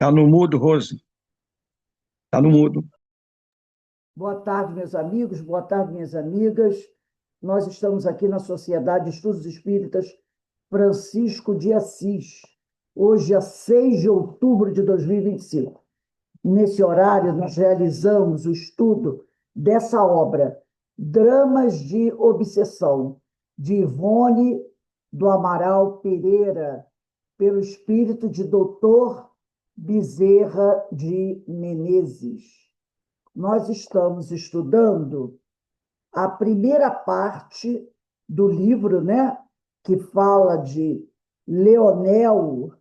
Tá no mudo, Rose. Tá no mudo. Boa tarde, meus amigos, boa tarde, minhas amigas. Nós estamos aqui na Sociedade de Estudos Espíritas Francisco de Assis, hoje é 6 de outubro de 2025. Nesse horário, nós realizamos o estudo dessa obra, Dramas de Obsessão, de Ivone do Amaral Pereira, pelo espírito de Doutor Bezerra de Menezes. Nós estamos estudando a primeira parte do livro, né, que fala de Leonel.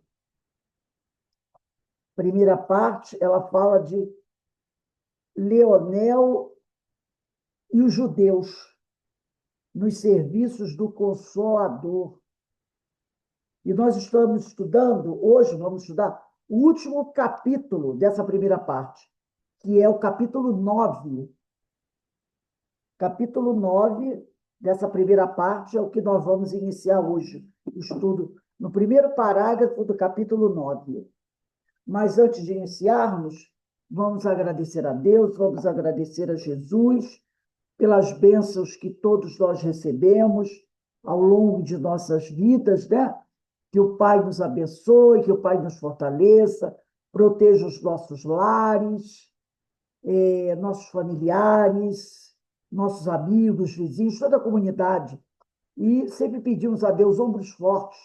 Primeira parte, ela fala de Leonel e os judeus nos serviços do Consolador. E nós estamos estudando, hoje vamos estudar o último capítulo dessa primeira parte, que é o capítulo 9. Capítulo 9 dessa primeira parte é o que nós vamos iniciar hoje, o estudo no primeiro parágrafo do capítulo 9. Mas antes de iniciarmos, vamos agradecer a Deus, vamos agradecer a Jesus pelas bênçãos que todos nós recebemos ao longo de nossas vidas, né? Que o Pai nos abençoe, que o Pai nos fortaleça, proteja os nossos lares, nossos familiares, nossos amigos, vizinhos, toda a comunidade. E sempre pedimos a Deus ombros fortes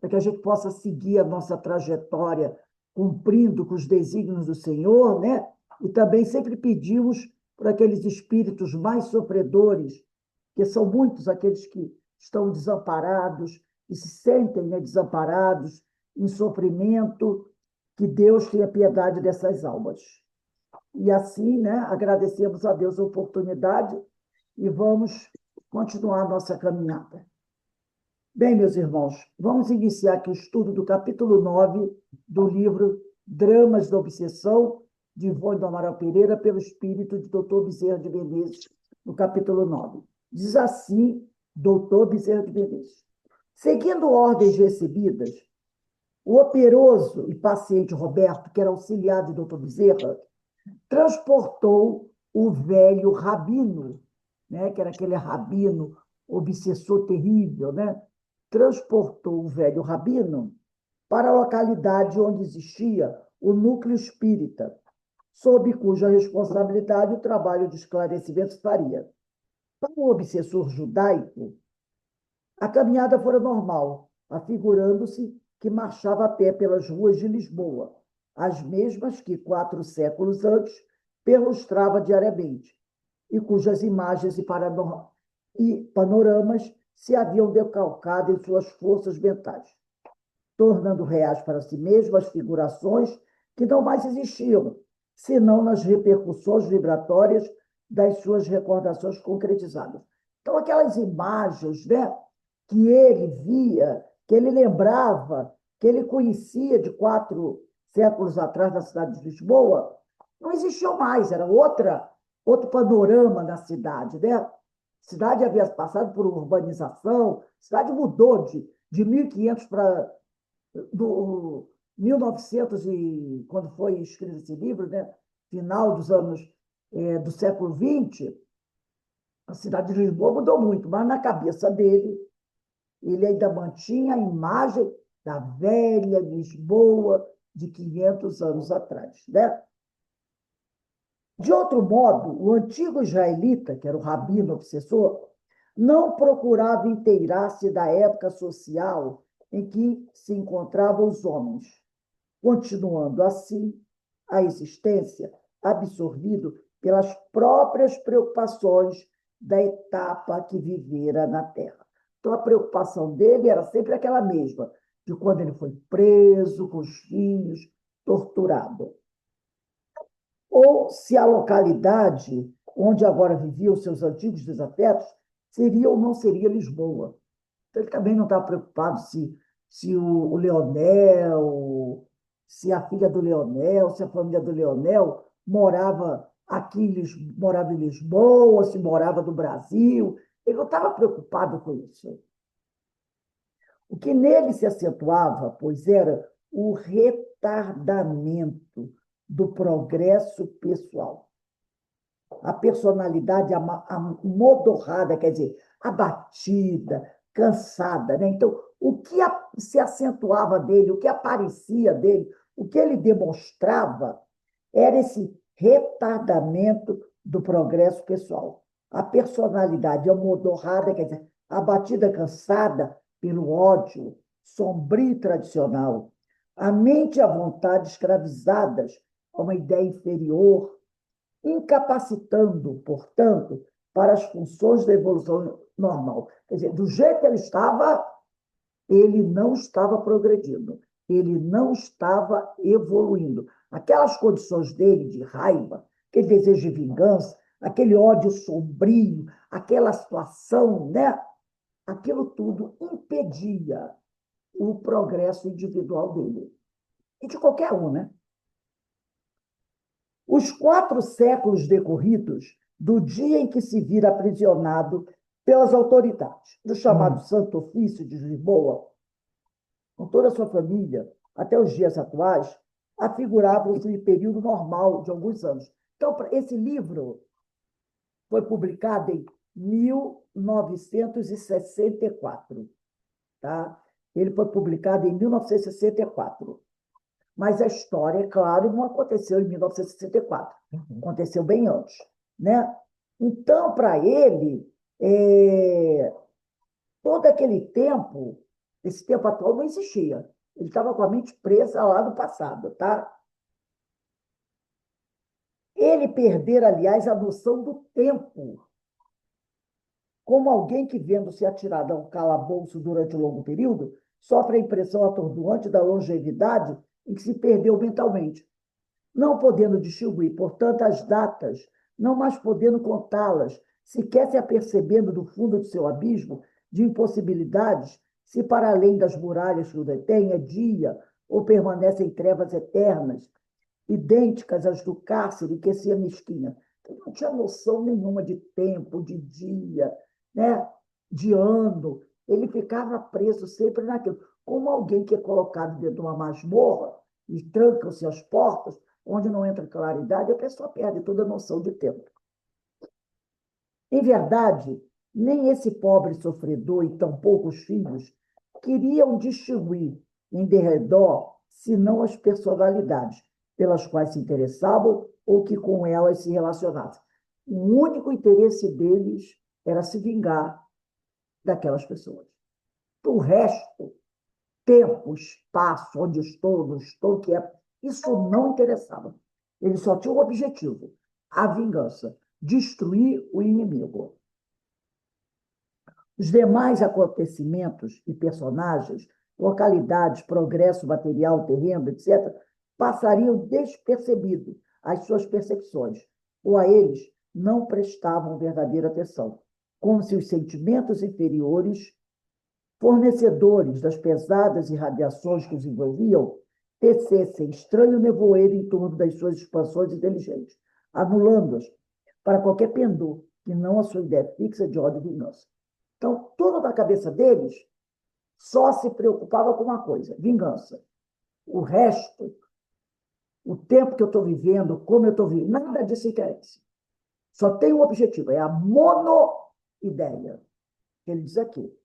para que a gente possa seguir a nossa trajetória cumprindo com os desígnios do Senhor, né? E também sempre pedimos por aqueles espíritos mais sofredores, que são muitos aqueles que estão desamparados e se sentem, né, desamparados, em sofrimento, que Deus tenha piedade dessas almas. E assim, né, agradecemos a Deus a oportunidade e vamos continuar a nossa caminhada. Bem, meus irmãos, vamos iniciar aqui o estudo do capítulo 9 do livro Dramas da Obsessão, de Ivone do Amaral Pereira, pelo espírito de Doutor Bezerra de Menezes, no capítulo 9. Diz assim, Doutor Bezerra de Menezes: seguindo ordens recebidas, o operoso e paciente Roberto, que era auxiliar de Doutor Bezerra, transportou o velho rabino, né, que era aquele rabino obsessor terrível, né? Transportou o velho rabino para a localidade onde existia o núcleo espírita, sob cuja responsabilidade o trabalho de esclarecimento faria. Para o obsessor judaico, a caminhada fora normal, afigurando-se que marchava a pé pelas ruas de Lisboa, as mesmas que 4 séculos antes perlustrava diariamente, e cujas imagens e panoramas se haviam decalcado em suas forças mentais, tornando reais para si mesmo as figurações que não mais existiam, senão nas repercussões vibratórias das suas recordações concretizadas. Então, aquelas imagens, né, que ele via, que ele lembrava, que ele conhecia de 4 séculos atrás na cidade de Lisboa, não existiam mais, era outro panorama na cidade, né? A cidade havia passado por urbanização, a cidade mudou de 1500 para do 1900 e quando foi escrito esse livro, né? Final dos anos do século XX, a cidade de Lisboa mudou muito, mas na cabeça dele ele ainda mantinha a imagem da velha Lisboa de 500 anos atrás, né? De outro modo, o antigo israelita, que era o rabino obsessor, não procurava inteirar-se da época social em que se encontravam os homens, continuando assim a existência absorvido pelas próprias preocupações da etapa que vivera na Terra. Então, a preocupação dele era sempre aquela mesma, de quando ele foi preso com os filhos, torturado. Ou se a localidade onde agora viviam seus antigos desafetos seria ou não seria Lisboa. Então, ele também não estava preocupado se o Leonel, se a filha do Leonel, se a família do Leonel morava em Lisboa, se morava no Brasil. Ele não estava preocupado com isso. O que nele se acentuava, pois era o retardamento do progresso pessoal. A personalidade amodorrada, quer dizer, abatida, cansada, né? Então, o que se acentuava dele, o que aparecia dele, o que ele demonstrava era esse retardamento do progresso pessoal. A personalidade amodorrada, quer dizer, abatida, cansada pelo ódio sombrio e tradicional, a mente e a vontade escravizadas a uma ideia inferior, incapacitando, portanto, para as funções da evolução normal. Quer dizer, do jeito que ele não estava progredindo, ele não estava evoluindo. Aquelas condições dele de raiva, aquele desejo de vingança, aquele ódio sombrio, aquela situação, né? Aquilo tudo impedia o progresso individual dele. E de qualquer um, né? Os 4 séculos decorridos do dia em que se vira aprisionado pelas autoridades do chamado Santo Ofício de Lisboa, com toda a sua família, até os dias atuais, afiguravam-se em período normal de alguns anos. Então, esse livro foi publicado em 1964. Tá? Ele foi publicado em 1964. Mas a história, é claro, não aconteceu em 1964. Aconteceu bem antes. Né? Então, para ele, todo aquele tempo, esse tempo atual não existia. Ele estava com a mente presa lá no passado. Tá? Ele perdera, aliás, a noção do tempo. Como alguém que, vendo-se atirado a um calabouço durante um longo período, sofre a impressão atordoante da longevidade em que se perdeu mentalmente. Não podendo distinguir, portanto, as datas, não mais podendo contá-las, sequer se apercebendo do fundo de seu abismo de impossibilidades, se para além das muralhas que o detêm é dia ou permanece em trevas eternas, idênticas às do cárcere que se mesquinha. Ele não tinha noção nenhuma de tempo, de dia, né? De ano. Ele ficava preso sempre naquilo. Como alguém que é colocado dentro de uma masmorra e trancam-se as portas, onde não entra claridade, a pessoa perde toda a noção de tempo. Em verdade, nem esse pobre sofredor e tampouco os filhos queriam distinguir em derredor senão as personalidades pelas quais se interessavam ou que com elas se relacionavam. O único interesse deles era se vingar daquelas pessoas. O resto, tempo, espaço, onde estou, não estou, que é, isso não interessava. Ele só tinha um objetivo: a vingança, destruir o inimigo. Os demais acontecimentos e personagens, localidades, progresso material, terreno, etc., passariam despercebidos às suas percepções, ou a eles não prestavam verdadeira atenção, como se os sentimentos inferiores, fornecedores das pesadas irradiações que os envolviam, tecessem estranho nevoeiro em torno das suas expansões inteligentes, anulando-as para qualquer pendor que não a sua ideia fixa de ódio e vingança. Então, tudo na cabeça deles só se preocupava com uma coisa: vingança. O resto, o tempo que eu estou vivendo, como eu estou vivendo, nada disso interessa. Só tem um objetivo: é a monoideia. Ele diz aqui: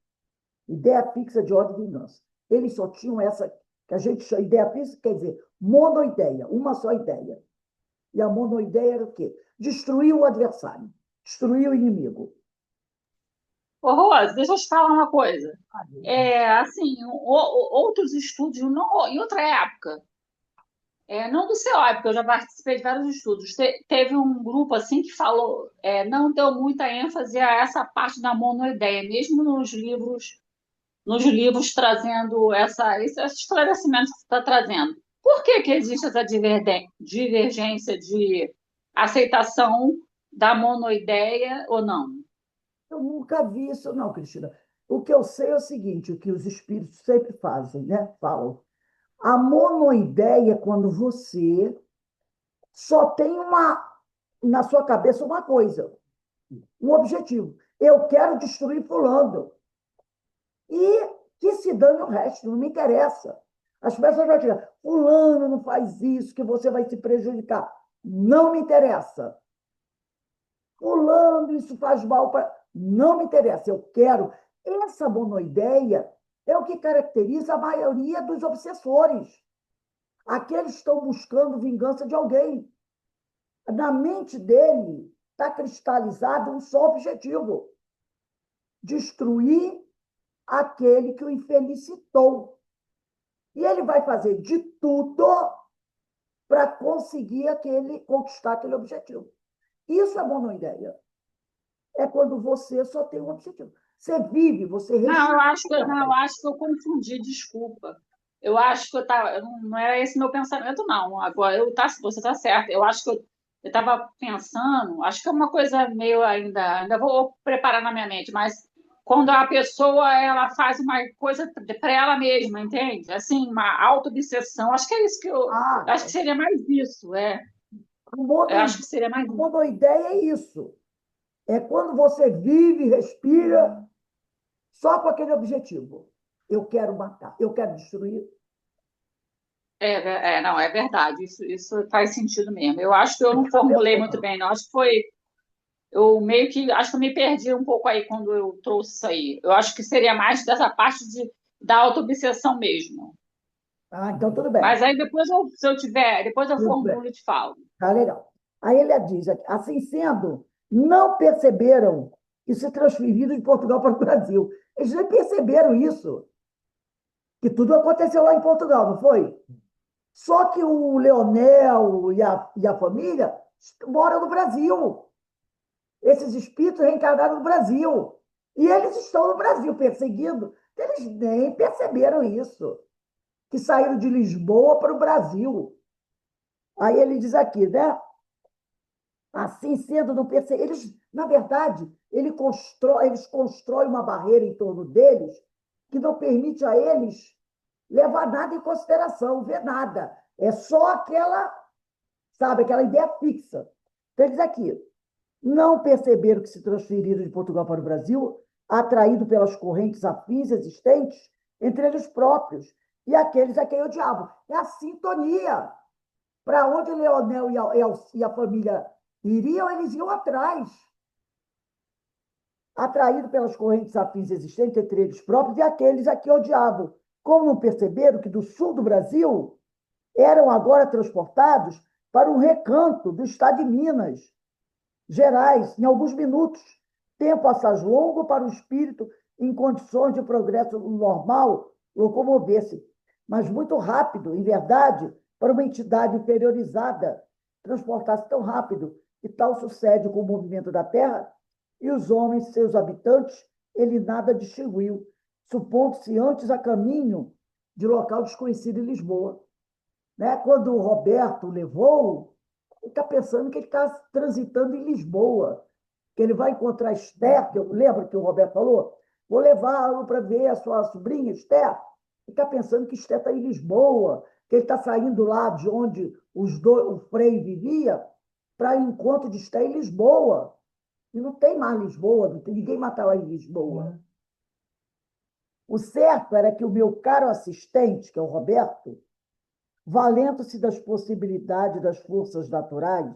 ideia fixa de ódio e vingança. Eles só tinham essa, que a gente chama ideia fixa, quer dizer, monoideia, uma só ideia. E a monoideia era o quê? Destruir o adversário, destruir o inimigo. Ô, Rose, deixa eu te falar uma coisa. Assim, outros estudos, em outra época, não do seu época, eu já participei de vários estudos. Teve um grupo assim que falou, não deu muita ênfase a essa parte da monoideia, mesmo nos livros trazendo esse esclarecimento que você está trazendo. Por que existe essa divergência de aceitação da monoideia ou não? Eu nunca vi isso, não, Cristina. O que eu sei é o seguinte: o que os espíritos sempre fazem, né? Falam. A monoideia é quando você só tem na sua cabeça uma coisa, um objetivo. Eu quero destruir fulano. E que se dane o resto, não me interessa. As pessoas vão dizer, fulano não faz isso, que você vai se prejudicar. Não me interessa. Fulano, isso faz mal para... Não me interessa, eu quero... Essa monoideia é o que caracteriza a maioria dos obsessores. Aqueles que estão buscando vingança de alguém. Na mente dele está cristalizado um só objetivo: destruir aquele que o infelicitou. E ele vai fazer de tudo para conseguir conquistar aquele objetivo. Isso é monoideia. É quando você só tem um objetivo. Você vive, você Não, eu respira. acho que, não, eu acho que eu confundi, desculpa. Eu acho que eu tava, não era esse meu pensamento, não. Agora, você está certa. Eu acho que eu estava pensando, acho que é uma coisa meio ainda vou preparar na minha mente, mas quando a pessoa ela faz uma coisa para ela mesma, entende? Assim, uma auto-obsessão. Acho que é isso que eu acho que seria mais isso, Eu acho que seria mais A isso. monoideia é isso. É quando você vive, respira só com aquele objetivo. Eu quero matar, eu quero destruir. Não, é verdade, isso faz sentido mesmo. Eu acho que eu não formulei muito bem, não. Acho que foi. Eu meio que. Acho que eu me perdi um pouco aí quando eu trouxe isso aí. Eu acho que seria mais dessa parte da auto-obsessão mesmo. Então tudo bem. Mas aí depois, se eu tiver. Depois eu Tudo bem. formulo e te falo. Tá legal. Aí ele diz aqui, assim sendo, não perceberam que se transferiram de Portugal para o Brasil. Eles nem perceberam isso, que tudo aconteceu lá em Portugal, não foi? Só que o Leonel e a família moram no Brasil. Esses espíritos reencarnaram no Brasil. E eles estão no Brasil perseguindo. Eles nem perceberam isso, que saíram de Lisboa para o Brasil. Aí ele diz aqui, né? Assim sendo, não percebe. Eles, na verdade, eles constroem uma barreira em torno deles que não permite a eles levar nada em consideração, ver nada. É só aquela ideia fixa. Então, ele diz aqui, não perceberam que se transferiram de Portugal para o Brasil, atraído pelas correntes afins existentes entre eles próprios e aqueles a quem odiavam. É a sintonia. Para onde Leonel e a família iriam, eles iam atrás. Atraído pelas correntes afins existentes entre eles próprios e aqueles a que odiavam. Como não perceberam que do sul do Brasil eram agora transportados para um recanto do estado de Minas Gerais, em alguns minutos, tempo assaz longo para o espírito em condições de progresso normal locomover-se, mas muito rápido, em verdade, para uma entidade inferiorizada transportar-se tão rápido, e tal sucede com o movimento da Terra, e os homens, seus habitantes, ele nada distinguiu, supondo-se antes a caminho de local desconhecido em Lisboa. Né? Quando o Roberto levou, ele está pensando que ele está transitando em Lisboa, que ele vai encontrar Esther, lembra que o Roberto falou? Vou levá-lo para ver a sua sobrinha, Esther. Ele está pensando que Esther está em Lisboa, que ele está saindo lá de onde o Frei vivia para o encontro de Esther em Lisboa. E não tem mais Lisboa, não tem ninguém matar lá em Lisboa. O certo era que o meu caro assistente, que é o Roberto, valendo-se das possibilidades das forças naturais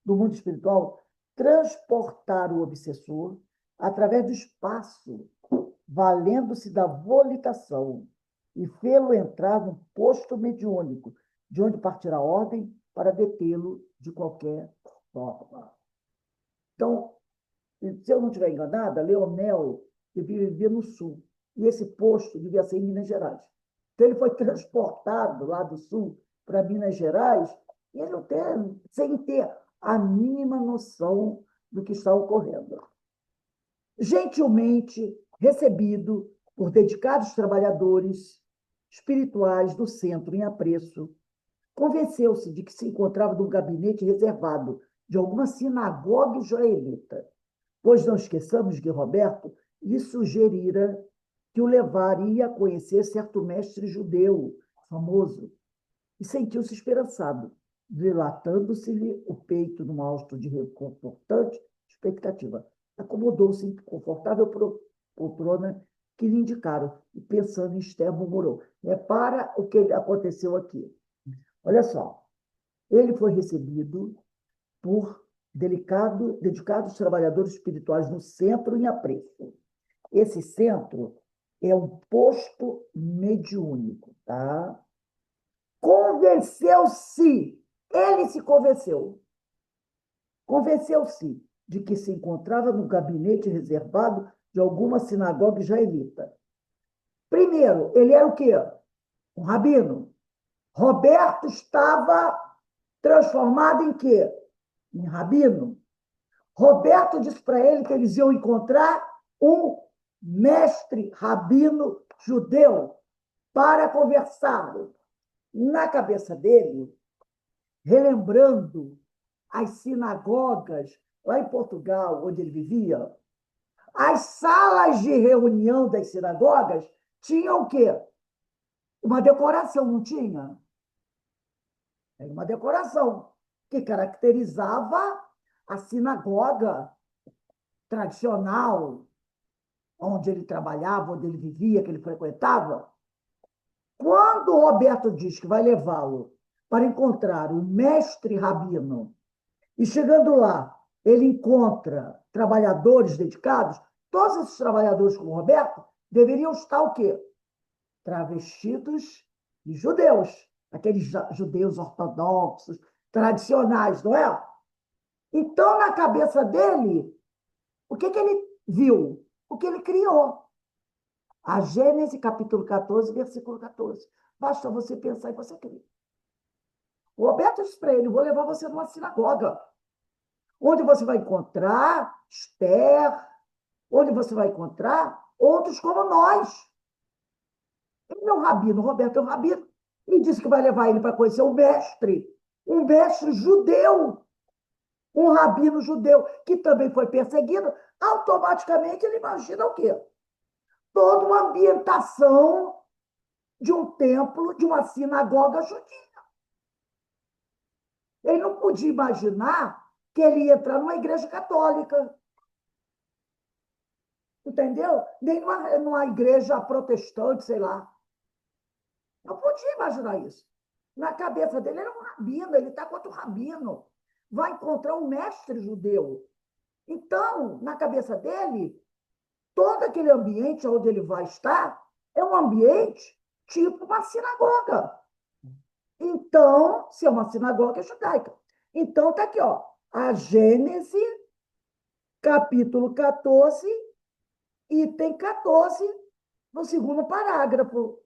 do mundo espiritual, transportar o obsessor através do espaço, valendo-se da volitação, e fê-lo entrar no posto mediúnico, de onde partirá a ordem para detê-lo de qualquer forma. Então, se eu não estiver enganada, Leonel devia viver no sul, e esse posto devia ser em Minas Gerais. Então, ele foi transportado lá do sul para Minas Gerais, e ele não tem, sem ter a mínima noção do que está ocorrendo. Gentilmente recebido por dedicados trabalhadores espirituais do centro em apreço, convenceu-se de que se encontrava num gabinete reservado de alguma sinagoga israelita, pois não esqueçamos que Roberto lhe sugerira que o levaria a conhecer certo mestre judeu famoso, e sentiu-se esperançado, dilatando-se-lhe o peito num hausto de reconfortante expectativa. Acomodou-se em confortável poltrona que lhe indicaram, e pensando em Esther, murmurou: repara o que aconteceu aqui. Olha só, ele foi recebido por dedicados trabalhadores espirituais no centro em apreço. Esse centro é um posto mediúnico, tá? Convenceu-se, ele se convenceu-se de que se encontrava no gabinete reservado de alguma sinagoga israelita. Primeiro, ele era o quê? Um rabino. Roberto estava transformado em quê? Em rabino. Roberto disse para ele que eles iam encontrar um mestre rabino judeu para conversar. Na cabeça dele, relembrando as sinagogas lá em Portugal, onde ele vivia, as salas de reunião das sinagogas tinham o quê? Uma decoração, não tinha? Era uma decoração que caracterizava a sinagoga tradicional, onde ele trabalhava, onde ele vivia, que ele frequentava. Quando o Roberto diz que vai levá-lo para encontrar o mestre rabino, e chegando lá, ele encontra trabalhadores dedicados, todos esses trabalhadores com o Roberto deveriam estar o quê? Travestidos de judeus, aqueles judeus ortodoxos, tradicionais, não é? Então, na cabeça dele, o que ele viu? O que ele criou. A Gênesis, capítulo 14, versículo 14. Basta você pensar e você cria. O Roberto disse para ele: vou levar você numa sinagoga, onde você vai encontrar Esther, onde você vai encontrar outros como nós. Ele é um rabino, o Roberto é um rabino, e disse que vai levar ele para conhecer um mestre judeu, um rabino judeu, que também foi perseguido. Automaticamente ele imagina o quê? Toda uma ambientação de um templo, de uma sinagoga judia. Ele não podia imaginar que ele ia entrar numa igreja católica. Entendeu? Nem numa igreja protestante, sei lá. Não podia imaginar isso. Na cabeça dele, ele era um rabino, ele está contra o rabino. Vai encontrar um mestre judeu. Então, na cabeça dele, todo aquele ambiente onde ele vai estar é um ambiente tipo uma sinagoga. Então, se é uma sinagoga, é judaica. Então, está aqui, ó, a Gênesis, capítulo 14, item 14, no segundo parágrafo.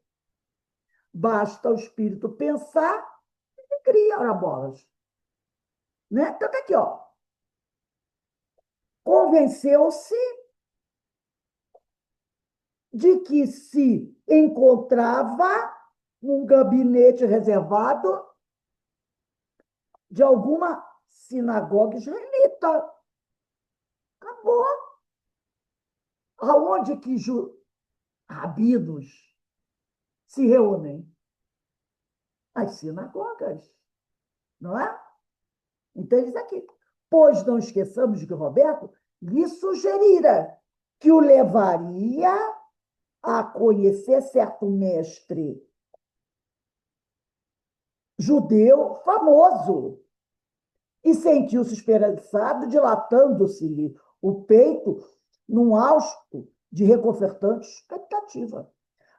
Basta o espírito pensar e cria, ora bolas. Né? Então, tá aqui, ó. Convenceu-se de que se encontrava num gabinete reservado de alguma sinagoga israelita. Acabou. Aonde que rabinos se reúnem? As sinagogas, não é? Então, eles aqui. Pois não esqueçamos que Roberto lhe sugerira que o levaria a conhecer certo mestre judeu famoso e sentiu-se esperançado, dilatando-se-lhe o peito num hausto de reconfortante expectativa.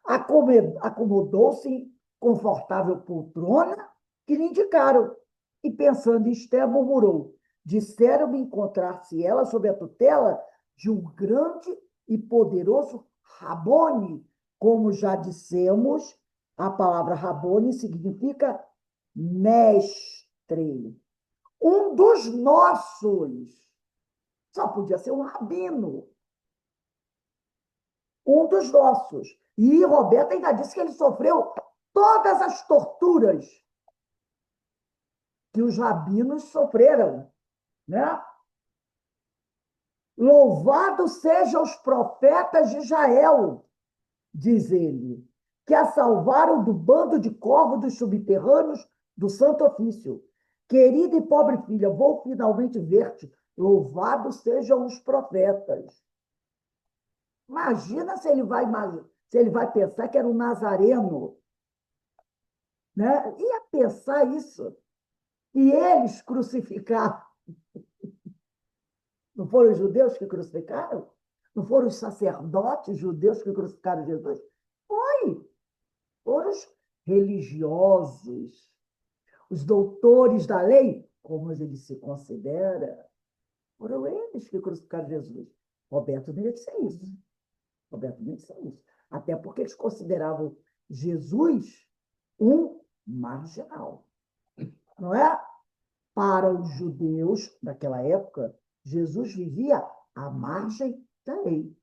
Acomodou-se em confortável poltrona que lhe indicaram e, pensando em Esther, murmurou: disseram-me encontrar-se ela sob a tutela de um grande e poderoso Rabone. Como já dissemos, a palavra Rabone significa mestre. Um dos nossos. Só podia ser um rabino. Um dos nossos. E Roberto ainda disse que ele sofreu todas as torturas que os rabinos sofreram, né? Louvado sejam os profetas de Israel, diz ele, que a salvaram do bando de corvos dos subterrâneos do Santo Ofício. Querida e pobre filha, vou finalmente ver-te. Louvado sejam os profetas. Imagina se ele vai pensar que era um nazareno, né? Ia pensar isso. E eles crucificaram. Não foram os judeus que crucificaram? Não foram os sacerdotes judeus que crucificaram Jesus? Foi. Foram os religiosos, os doutores da lei, como ele se considera, foram eles que crucificaram Jesus. Roberto não ia dizer isso. Roberto não ia dizer isso. Até porque eles consideravam Jesus um marginal. Não é? Para os judeus daquela época, Jesus vivia à margem da lei.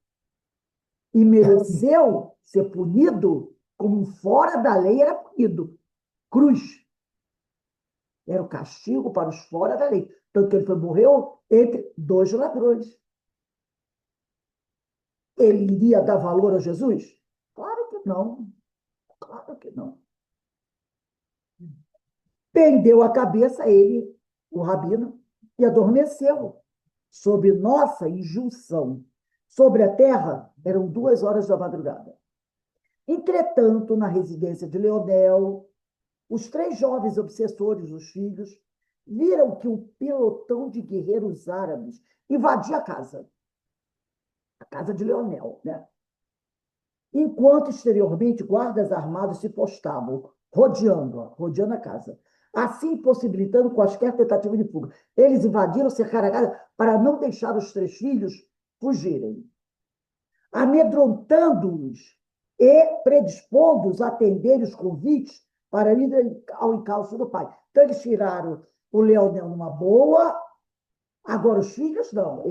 E mereceu ser punido como fora da lei era punido. Cruz. Era o castigo para os fora da lei. Tanto que ele morreu entre dois ladrões. Ele iria dar valor a Jesus? Claro que não. Claro que não. Pendeu a cabeça ele, o rabino, e adormeceu, sob nossa injunção. Sobre a terra, eram 2 horas da madrugada. Entretanto, na residência de Leonel, os 3 jovens obsessores, os filhos, viram que um pelotão de guerreiros árabes invadia a casa de Leonel, né? Enquanto exteriormente guardas armados se postavam, rodeando a casa, assim possibilitando quaisquer tentativa de fuga. Eles invadiram, cercaram a casa para não deixar os 3 filhos fugirem, amedrontando-os e predispondo-os a atender os convites para ir ao encalço do pai. Então, eles tiraram o Leonel numa boa, agora os filhos não,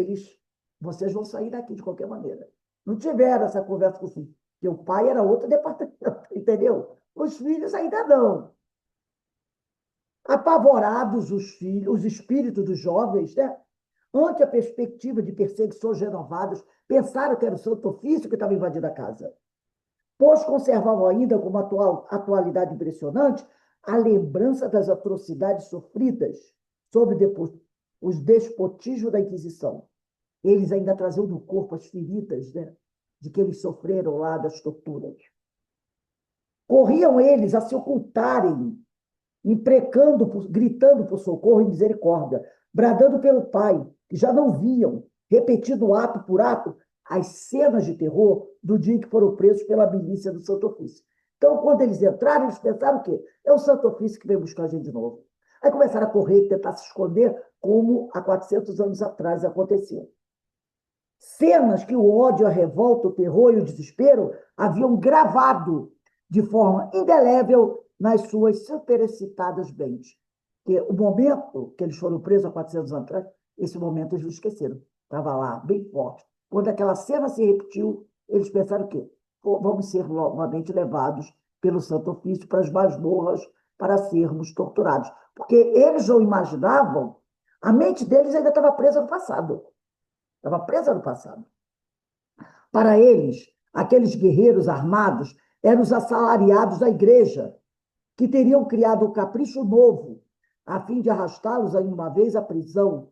vocês vão sair daqui de qualquer maneira. Não tiveram essa conversa com o filho, porque o pai era outro departamento, entendeu? Os filhos ainda não. Apavorados os filhos, os espíritos dos jovens, né? Ante a perspectiva de perseguições renovadas, pensaram que era o Santo Ofício que estava invadindo a casa, pois conservavam ainda como atualidade impressionante a lembrança das atrocidades sofridas sob os despotismos da Inquisição. Eles ainda traziam no corpo as feridas, né, de que eles sofreram lá das torturas. Corriam eles a se ocultarem, gritando por socorro e misericórdia, bradando pelo Pai, que já não viam, repetindo ato por ato, as cenas de terror do dia em que foram presos pela milícia do Santo Ofício. Então, quando eles entraram, eles pensaram o quê? É o Santo Ofício que veio buscar a gente de novo. Aí começaram a correr, tentar se esconder, como há 400 anos atrás aconteceu. Cenas que o ódio, a revolta, o terror e o desespero haviam gravado de forma indelével nas suas superexcitadas mentes. Porque o momento que eles foram presos há 400 anos atrás, esse momento eles não esqueceram. Estava lá, bem forte. Quando aquela cena se repetiu, eles pensaram o quê? Pô, vamos ser novamente levados pelo Santo Ofício para as masmorras para sermos torturados. Porque eles não imaginavam, a mente deles ainda estava presa no passado. Estava presa no passado. Para eles, aqueles guerreiros armados eram os assalariados da igreja, que teriam criado um capricho novo, a fim de arrastá-los ainda uma vez à prisão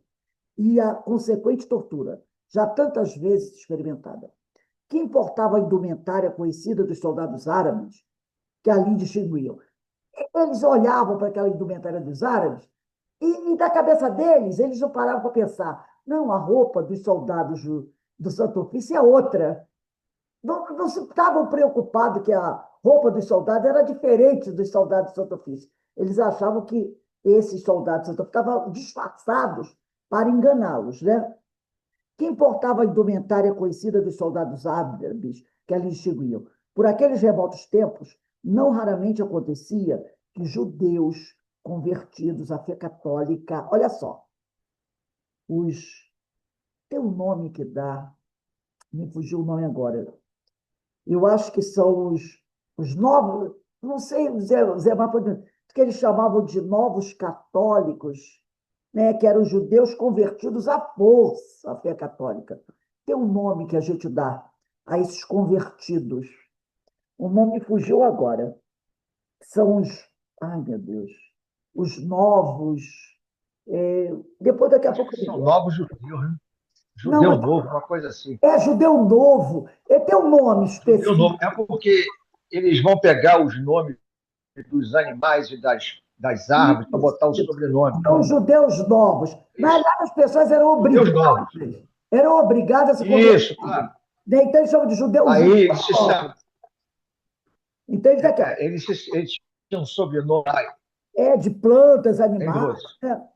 e à consequente tortura, já tantas vezes experimentada. Que importava a indumentária conhecida dos soldados árabes, que ali distinguiam? Eles olhavam para aquela indumentária dos árabes e da cabeça deles, eles não paravam para pensar, não, a roupa dos soldados do Santo Ofício é outra. Não se estavam preocupados que a roupa dos soldados era diferente dos soldados do Santo Ofício. Eles achavam que esses soldados do Santo Ofício estavam disfarçados para enganá-los, né? Que importava a indumentária conhecida dos soldados árabes que ali distinguiam? Por aqueles remotos tempos, não raramente acontecia que judeus convertidos à fé católica, olha só, tem um nome que dá, me fugiu o nome agora, eu acho que são os novos, não sei, Zé Mapa, que eles chamavam de novos católicos, né, que eram os judeus convertidos à força à fé católica. Tem um nome que a gente dá a esses convertidos. O nome fugiu agora. São ai meu Deus, os novos. Depois, daqui a pouco. São novos judeus, né? Não, Judeu novo, uma coisa assim. é judeu novo. Ele tem um nome Judeu específico. novo. É porque eles vão pegar os nomes dos animais e das árvores para botar o sobrenome. São os judeus novos. Na verdade, as pessoas Judeus novos. eram obrigadas a se converter. Isso, claro. Então, eles chamam de judeus Aí eles novos. Entende? eles tinham um sobrenome De plantas, em animais. doce. Né?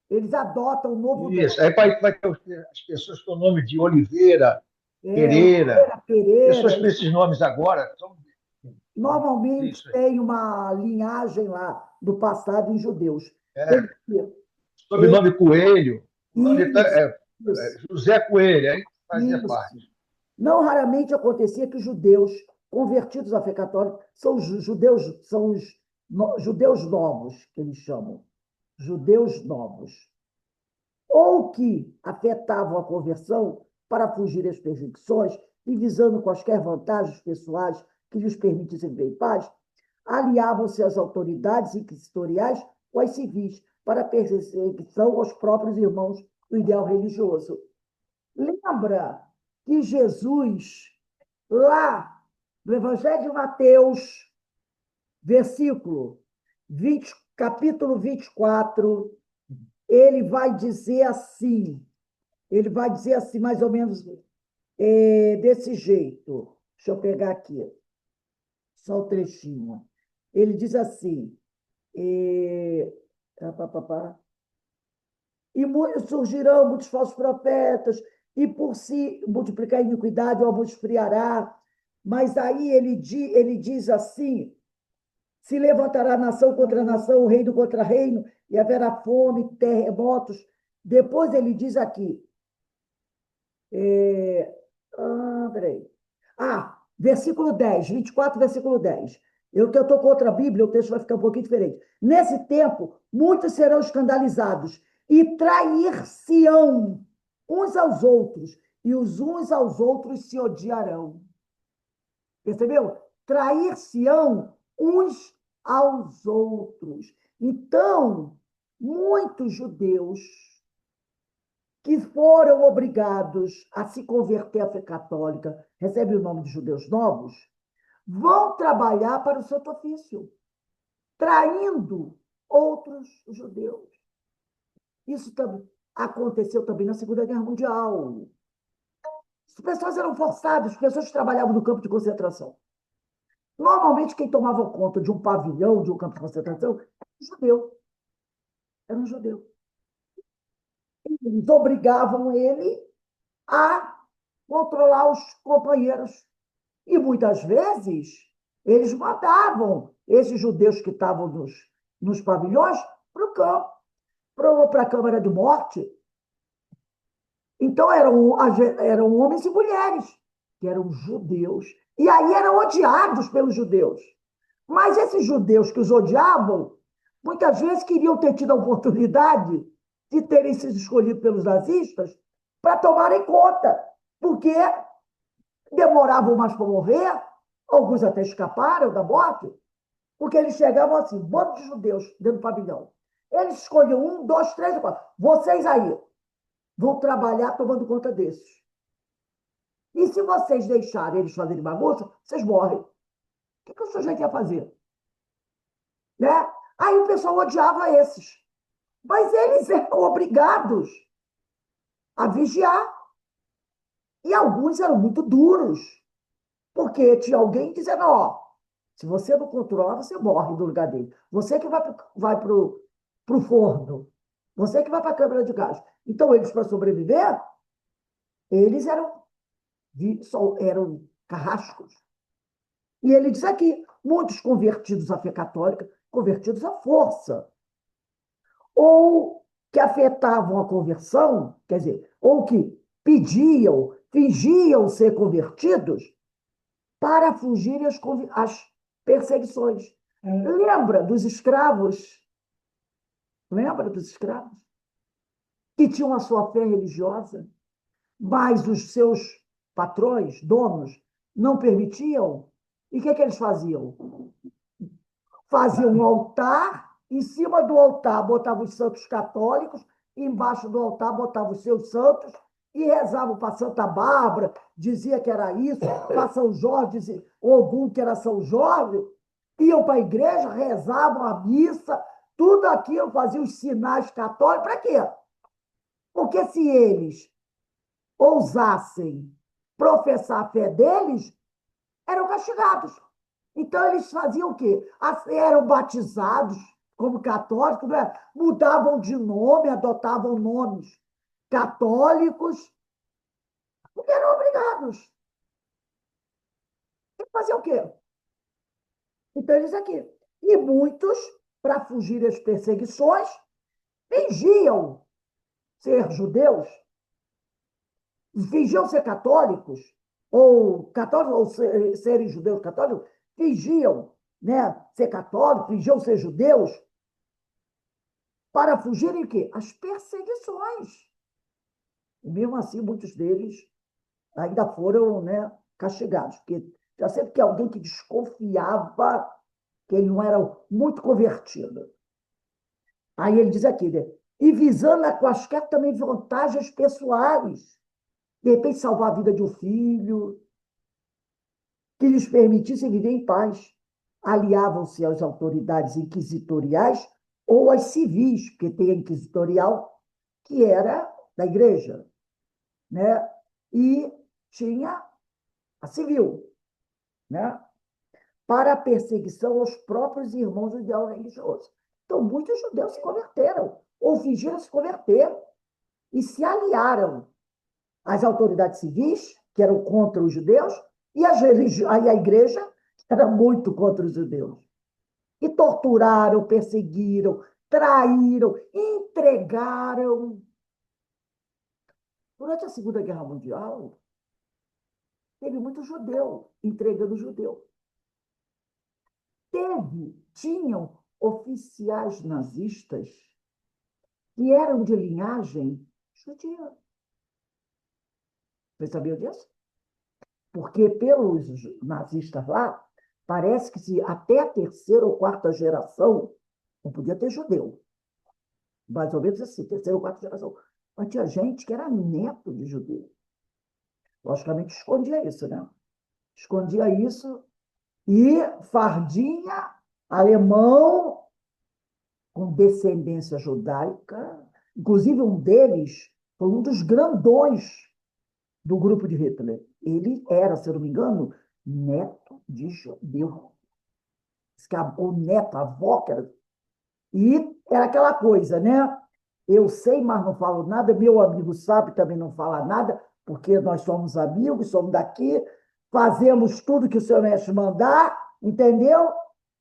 Eles adotam um novo Isso. Aí vai ter as pessoas com o nome de Oliveira, Pereira. Pereira. Pessoas com esses nomes agora são Normalmente isso aí. tem uma linhagem lá do passado em judeus. Sobrenome Coelho. O nome Isso. José Coelho, aí fazia Isso. parte. Não raramente acontecia que os judeus convertidos à fé católica são os judeus novos, que eles chamam. Judeus novos. Ou que afetavam a conversão para fugir às perseguições e visando quaisquer vantagens pessoais que lhes permitissem viver em paz, aliavam-se às autoridades inquisitoriais ou às civis para perseguição aos próprios irmãos do ideal religioso. Lembra que Jesus, lá no Evangelho de Mateus, capítulo 24, ele vai dizer assim, mais ou menos desse jeito. Deixa eu pegar aqui, só o trechinho. Ele diz assim, e surgirão muitos falsos profetas, e por si multiplicar a iniquidade, o amor esfriará. Mas aí ele diz assim, se levantará nação contra nação, reino contra reino, e haverá fome, terremotos. Depois ele diz aqui, peraí. Versículo 10, 24, versículo 10. Eu estou com outra Bíblia, o texto vai ficar um pouquinho diferente. Nesse tempo, muitos serão escandalizados e trair-se-ão uns aos outros, e os uns aos outros se odiarão. Percebeu? Trair-se-ão uns aos outros. Então, muitos judeus que foram obrigados a se converter à fé católica, recebem o nome de judeus novos, vão trabalhar para o santo ofício, traindo outros judeus. Isso aconteceu também na Segunda Guerra Mundial. As pessoas eram forçadas, as pessoas que trabalhavam no campo de concentração. Normalmente, quem tomava conta de um pavilhão, de um campo de concentração, era um judeu. Eles obrigavam ele a controlar os companheiros. E, muitas vezes, eles mandavam esses judeus que estavam nos pavilhões para o campo, para a câmara de morte. Então, eram homens e mulheres, que eram judeus. E aí eram odiados pelos judeus. Mas esses judeus que os odiavam, muitas vezes queriam ter tido a oportunidade de terem sido escolhidos pelos nazistas para tomarem conta, porque demoravam mais para morrer, alguns até escaparam da morte, porque eles chegavam assim, bando de judeus dentro do pavilhão. Eles escolhiam 1, 2, 3, 4. Vocês aí vão trabalhar tomando conta desses. E se vocês deixarem eles fazerem bagunça, vocês morrem. O que o sujeito ia fazer? Né? Aí o pessoal odiava esses. Mas eles eram obrigados a vigiar. E alguns eram muito duros. Porque tinha alguém dizendo, se você não controlar, você morre no lugar dele. Você que vai para o forno. Você que vai para a câmara de gás. Então, eles, para sobreviver, eles eram carrascos. E ele diz aqui, muitos convertidos à fé católica, convertidos à força. Ou que afetavam a conversão, quer dizer, ou que fingiam ser convertidos para fugir às perseguições. Lembra dos escravos? Lembra dos escravos? Que tinham a sua fé religiosa, mas os seus patrões, donos, não permitiam? E o que eles faziam? Faziam um altar, em cima do altar botavam os santos católicos, embaixo do altar botavam os seus santos e rezavam para Santa Bárbara, dizia que era isso, para São Jorge, Ogum, que era São Jorge, iam para a igreja, rezavam a missa, tudo aquilo, faziam os sinais católicos. Para quê? Porque se eles ousassem professar a fé deles, eram castigados. Então, eles faziam o quê? Eram batizados como católicos, né? Mudavam de nome, adotavam nomes católicos, porque eram obrigados. E fazer o quê? Então, eles aqui. E muitos, para fugir às perseguições, fingiam ser judeus, fingiam ser católicos, ou serem judeus católicos, fingiam, né, ser católicos, fingiam ser judeus, para fugirem o quê? As perseguições. E mesmo assim, muitos deles ainda foram, né, castigados, porque já sempre que alguém que desconfiava que ele não era muito convertido. Aí ele diz aqui, né, e visando a quaisquer também vantagens pessoais, de repente salvar a vida de um filho, que lhes permitisse viver em paz. Aliavam-se às autoridades inquisitoriais ou às civis, porque tem a inquisitorial, que era da igreja, né? E tinha a civil, né? Para a perseguição aos próprios irmãos do ideal religioso. Então, muitos judeus se converteram, ou fingiram se converter, e se aliaram às autoridades civis, que eram contra os judeus, e a igreja, que era muito contra os judeus. E torturaram, perseguiram, traíram, entregaram. Durante a Segunda Guerra Mundial, teve muito judeu entregando judeu. Tinham oficiais nazistas que eram de linhagem judia. Você sabia disso? Porque pelos nazistas lá, parece que se até a terceira ou quarta geração não podia ter judeu. Mais ou menos assim, terceira ou quarta geração. Mas tinha gente que era neto de judeu. Logicamente escondia isso, né? Escondia isso e fardinha, alemão, com descendência judaica. Inclusive, um deles foi um dos grandões do grupo de Hitler. Ele era, se eu não me engano, neto de judeu. O neto, a avó, que era... E era aquela coisa, né? Eu sei, mas não falo nada. Meu amigo sabe, também não fala nada, porque nós somos amigos, somos daqui, fazemos tudo que o seu mestre mandar, entendeu?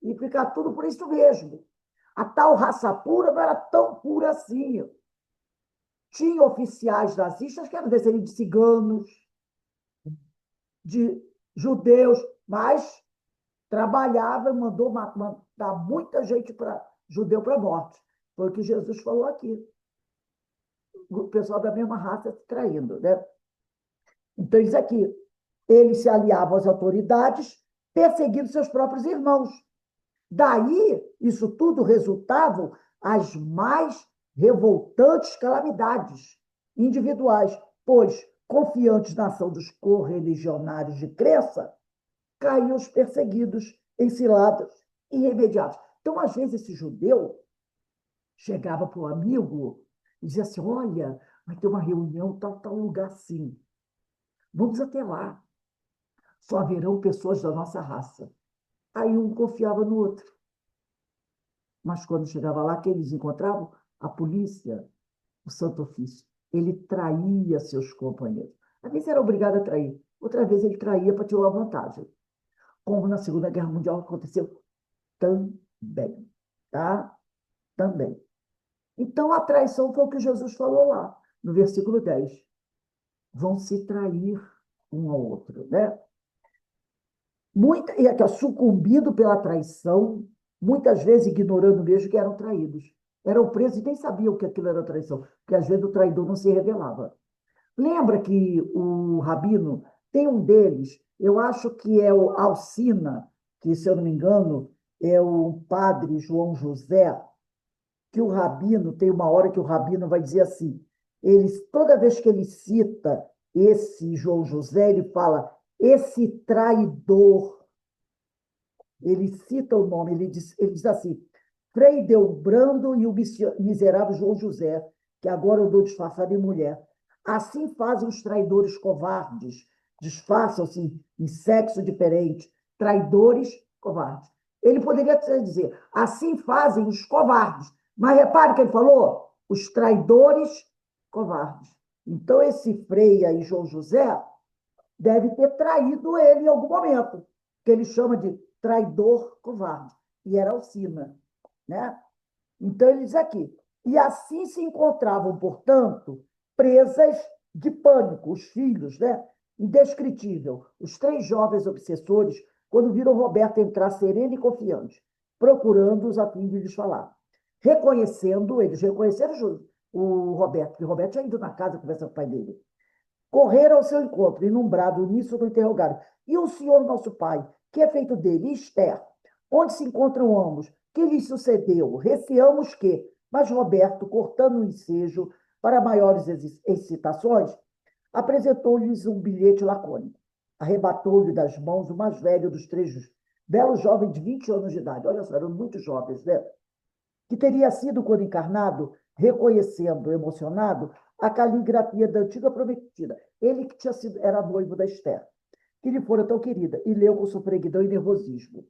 E fica tudo por isso mesmo. A tal raça pura não era tão pura assim. Tinha oficiais nazistas que eram descendentes de ciganos, de judeus, mas trabalhava e mandou matar muita gente judeu para a morte. Foi o que Jesus falou aqui. O pessoal da mesma raça se traindo, né? Então, diz aqui, eles se aliavam às autoridades, perseguindo seus próprios irmãos. Daí, isso tudo resultavam as mais revoltantes calamidades individuais, pois, confiantes na ação dos correligionários de crença, caíam os perseguidos em ciladas irremediáveis. Então, às vezes, esse judeu chegava para o amigo e dizia assim, olha, vai ter uma reunião, tal lugar assim. Vamos até lá. Só haverão pessoas da nossa raça. Aí um confiava no outro. Mas quando chegava lá, quem eles encontravam? A polícia, o Santo Ofício. Ele traía seus companheiros. Às vezes era obrigado a trair. Outra vez ele traía para tirar uma vantagem. Como na Segunda Guerra Mundial aconteceu também. Tá? Também. Então, a traição foi o que Jesus falou lá, no versículo 10. Vão se trair um ao outro, né? E aqui, sucumbindo pela traição, muitas vezes ignorando mesmo que eram traídos. Eram presos e nem sabiam que aquilo era traição, porque às vezes o traidor não se revelava. Lembra que o Rabino, tem um deles, eu acho que é o Alcina, que, se eu não me engano, é o padre João José, que o Rabino, tem uma hora que o Rabino vai dizer assim, toda vez que ele cita esse João José, ele fala, esse traidor ele cita o nome, ele diz assim, Frei Delbrando e o miserável João José, que agora andou disfarçado em mulher. Assim fazem os traidores covardes, disfarçam-se em sexo diferente, traidores covardes. Ele poderia dizer, assim fazem os covardes, mas repare que ele falou, os traidores covardes. Então, esse Frei aí, João José, deve ter traído ele em algum momento, que ele chama de traidor covarde, e era Alcina, né? Então, ele diz aqui, e assim se encontravam, portanto, presas de pânico, os filhos, né? Indescritível, os 3 jovens obsessores, quando viram Roberto entrar sereno e confiante, procurando-os a fim de lhes falar. Eles reconheceram o Roberto, porque o Roberto tinha ido na casa conversar com o pai dele. Correram ao seu encontro, inumbrado, uníssono, interrogaram. E o senhor, nosso pai, que é feito dele? E Esther? Onde se encontram ambos? Que lhes sucedeu? Receamos que. Mas Roberto, cortando o ensejo para maiores excitações, apresentou-lhes um bilhete lacônico. Arrebatou-lhe das mãos o mais velho dos 3 belos jovens de 20 anos de idade. Olha só, eram muito jovens, né? Que teria sido, quando encarnado, reconhecendo, emocionado, a caligrafia da antiga prometida. Ele que era noivo da Esther, que lhe fora tão querida, e leu com sofreguidão e nervosismo.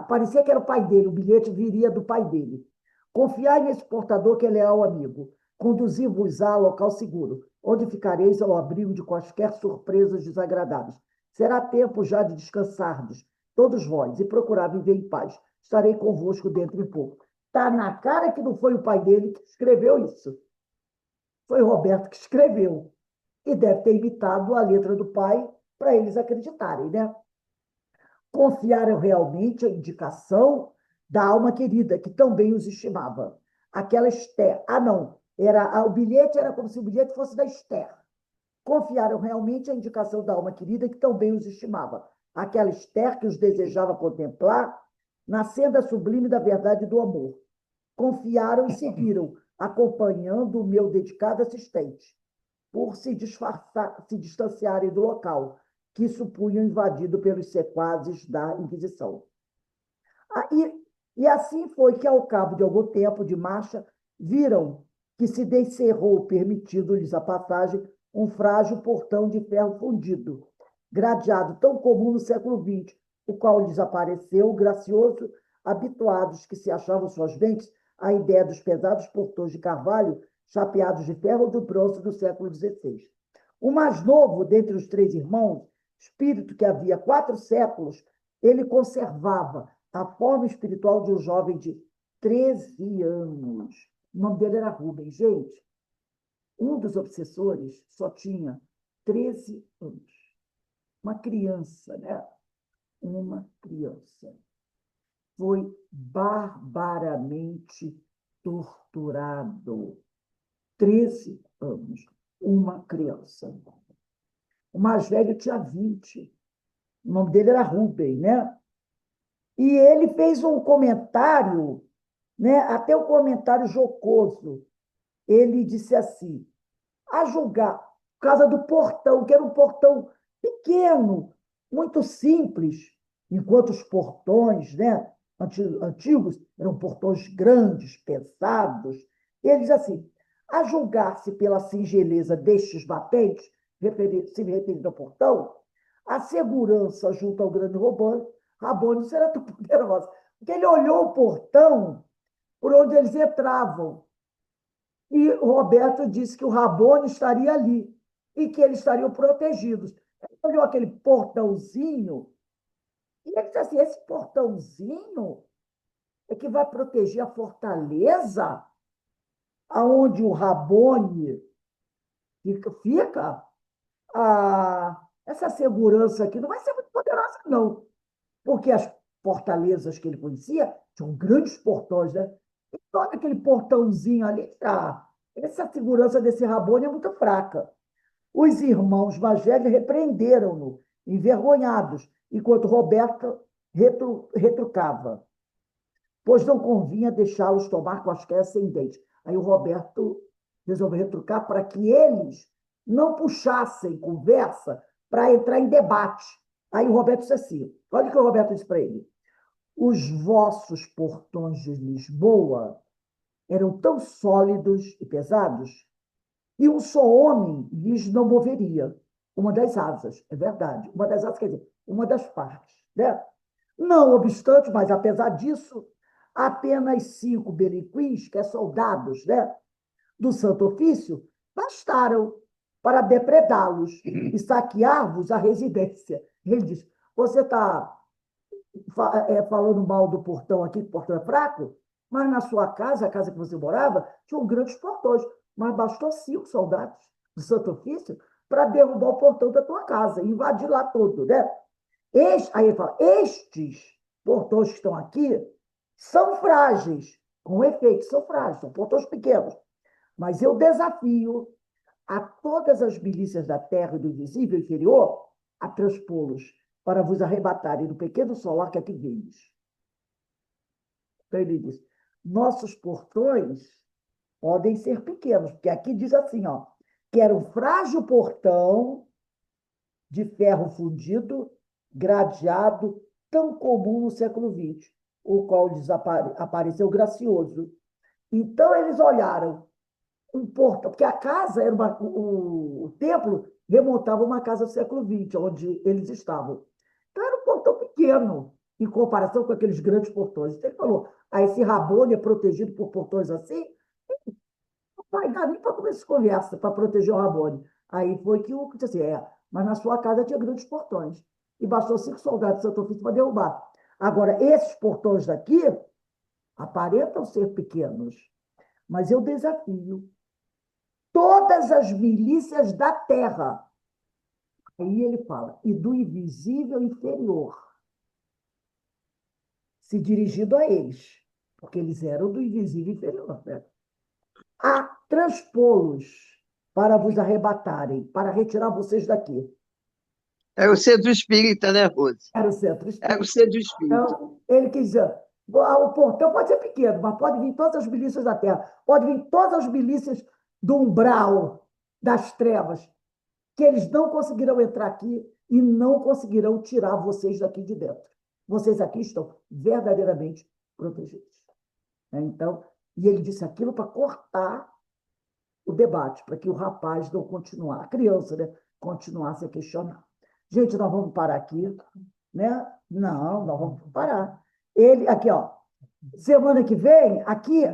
Parecia que era o pai dele, o bilhete viria do pai dele. Confiai nesse portador que é leal amigo. Conduzi-vos-á a local seguro, onde ficareis ao abrigo de quaisquer surpresas desagradáveis. Será tempo já de descansardes, todos vós, e procurar viver em paz. Estarei convosco dentro de pouco. Está na cara que não foi o pai dele que escreveu isso. Foi o Roberto que escreveu. E deve ter imitado a letra do pai para eles acreditarem, né? Confiaram realmente a indicação da alma querida, que também os estimava. Aquela Esther. Não. O bilhete era como se o bilhete fosse da Esther. Confiaram realmente a indicação da alma querida, que também os estimava. Aquela Esther que os desejava contemplar na senda sublime da verdade e do amor. Confiaram e seguiram, acompanhando o meu dedicado assistente, por se distanciarem do local, que supunham invadido pelos sequazes da Inquisição. E assim foi que, ao cabo de algum tempo de marcha, viram que se descerrou, permitindo-lhes a passagem, um frágil portão de ferro fundido, gradeado tão comum no século XX, o qual lhes apareceu gracioso, habituados que se achavam suas mentes à ideia dos pesados portões de carvalho, chapeados de ferro ou de bronze do século XVI. O mais novo dentre os 3 irmãos, espírito que havia 4 séculos, ele conservava a forma espiritual de um jovem de 13 anos. O nome dele era Rubens. Gente, um dos obsessores só tinha 13 anos. Uma criança, né? Uma criança. Foi barbaramente torturado. 13 anos. Uma criança. O mais velho tinha 20. O nome dele era Rubem, né? E ele fez um comentário, né? Até um comentário jocoso. Ele disse assim, a julgar, por causa do portão, que era um portão pequeno, muito simples, enquanto os portões, né, antigos eram portões grandes, pesados. Ele diz assim, a julgar-se pela singeleza destes batentes, se referindo ao portão, a segurança junto ao grande Rabone será tão poderosa. Porque ele olhou o portão por onde eles entravam. E o Roberto disse que o Rabone estaria ali e que eles estariam protegidos. Ele olhou aquele portãozinho e ele disse assim, esse portãozinho é que vai proteger a fortaleza aonde o Rabone fica. Essa segurança aqui não vai ser muito poderosa, não. Porque as fortalezas que ele conhecia tinham grandes portões, né? E todo aquele portãozinho ali, essa segurança desse Rabone é muito fraca. Os irmãos mais velhos repreenderam-no, envergonhados, enquanto Roberto retrucava, pois não convinha deixá-los tomar quaisquer ascendentes. Aí o Roberto resolveu retrucar para que eles não puxassem conversa para entrar em debate, Aí o Roberto disse assim, olha o que o Roberto disse para ele. Os vossos portões de Lisboa eram tão sólidos e pesados que um só homem lhes não moveria uma das asas, é verdade. Uma das asas, quer dizer, uma das partes, né? Não obstante, mas apesar disso, apenas 5 beliquins, que é soldados, né, do Santo Ofício, bastaram para depredá-los e saquear-vos a residência. Ele diz, você está falando mal do portão aqui, que o portão é fraco, mas na sua casa, a casa que você morava, tinham grandes portões, mas bastou 5 soldados do Santo Ofício para derrubar o portão da tua casa, invadir lá tudo, né? Aí ele fala, estes portões que estão aqui são frágeis, com efeito, são frágeis, são portões pequenos, mas eu desafio a todas as milícias da terra e do invisível inferior a transpô-los para vos arrebatarem do pequeno solar que aqui vendes. Então ele diz, nossos portões podem ser pequenos, porque aqui diz assim, ó, que era um frágil portão de ferro fundido, gradeado, tão comum no século XX, o qual lhes apareceu gracioso. Então eles olharam um portão, porque a casa era o templo remontava uma casa do século XX, onde eles estavam. Então era um portão pequeno, em comparação com aqueles grandes portões. Então ele falou, esse Rabone é protegido por portões assim, não vai dar nem para começar conversa para proteger o Rabone. Aí foi que o disse assim, mas na sua casa tinha grandes portões. E bastou 5 soldados de Santo Ofício para derrubar. Agora, esses portões daqui aparentam ser pequenos, mas eu desafio todas as milícias da terra. Aí ele fala, e do invisível inferior, se dirigindo a eles, porque eles eram do invisível inferior, né? A transpô-los para vos arrebatarem, para retirar vocês daqui. Era o centro espírita, né, Rose? Era o centro Era o espírita. centro espírita. Então, ele quis dizer, o portão pode ser pequeno, mas pode vir todas as milícias da terra, pode vir todas as milícias do umbral, das trevas, que eles não conseguirão entrar aqui e não conseguirão tirar vocês daqui de dentro. Vocês aqui estão verdadeiramente protegidos. Então, e ele disse aquilo para cortar o debate, para que o rapaz não continuasse, a criança, né, continuasse a questionar. Gente, nós vamos parar aqui, né? Não, nós vamos parar. Ele, aqui, ó, semana que vem, aqui,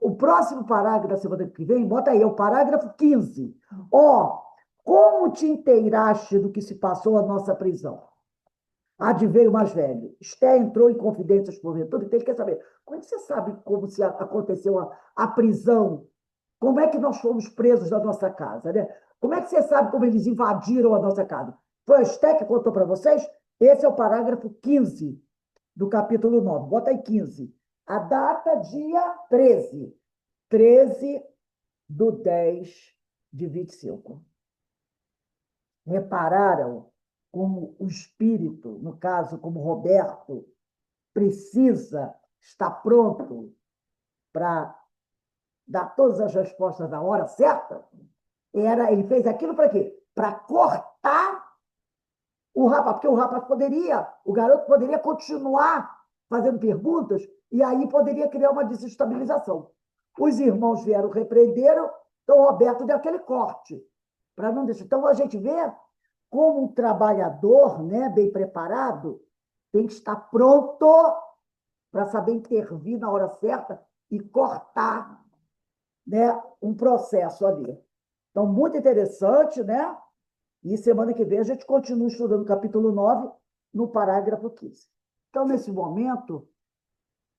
o próximo parágrafo da semana que vem, bota aí, é o parágrafo 15. Ó, como te inteiraste do que se passou à nossa prisão? Adveio mais velho. Esté entrou em confidências porventura, então ele quer saber, como é que você sabe como se aconteceu a prisão? Como é que nós fomos presos na nossa casa, né? Como é que você sabe como eles invadiram a nossa casa? Foi a Esté que contou para vocês? Esse é o parágrafo 15 do capítulo 9. Bota aí 15. A data, dia 13. 13/10/25. Repararam como o espírito, no caso, como Roberto, precisa estar pronto para dar todas as respostas na hora certa? Ele fez aquilo para quê? Para cortar o rapaz, porque o garoto poderia continuar fazendo perguntas e aí poderia criar uma desestabilização. Os irmãos vieram, repreenderam, então o Roberto deu aquele corte, para não deixar. Então a gente vê como um trabalhador, né, bem preparado, tem que estar pronto para saber intervir na hora certa e cortar, né, um processo ali. Então, muito interessante, né? E semana que vem a gente continua estudando o capítulo 9, no parágrafo 15. Então, nesse momento,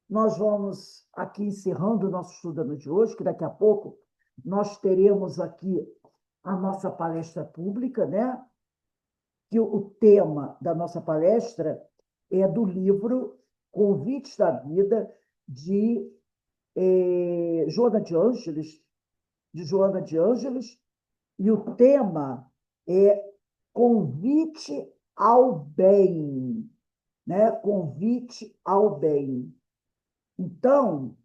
nós vamos aqui encerrando o nosso estudo de hoje, que daqui a pouco nós teremos aqui a nossa palestra pública, né? Que o tema da nossa palestra é do livro Convites da Vida, de Joana de Ângeles, e o tema é convite ao bem, né? Convite ao bem. Então,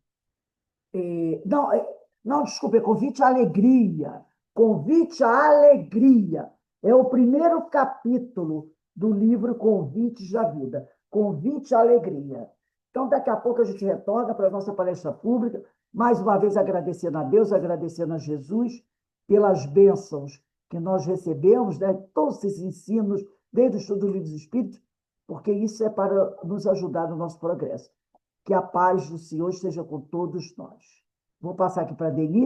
não, desculpe, é convite à alegria. Convite à alegria. É o primeiro capítulo do livro Convites da Vida. Convite à Alegria. Então, daqui a pouco a gente retorna para a nossa palestra pública, mais uma vez agradecendo a Deus, agradecendo a Jesus pelas bênçãos que nós recebemos, né? Todos esses ensinos, desde o estudo do Livro dos Espíritos, porque isso é para nos ajudar no nosso progresso. Que a paz do Senhor esteja com todos nós. Vou passar aqui para a Denise.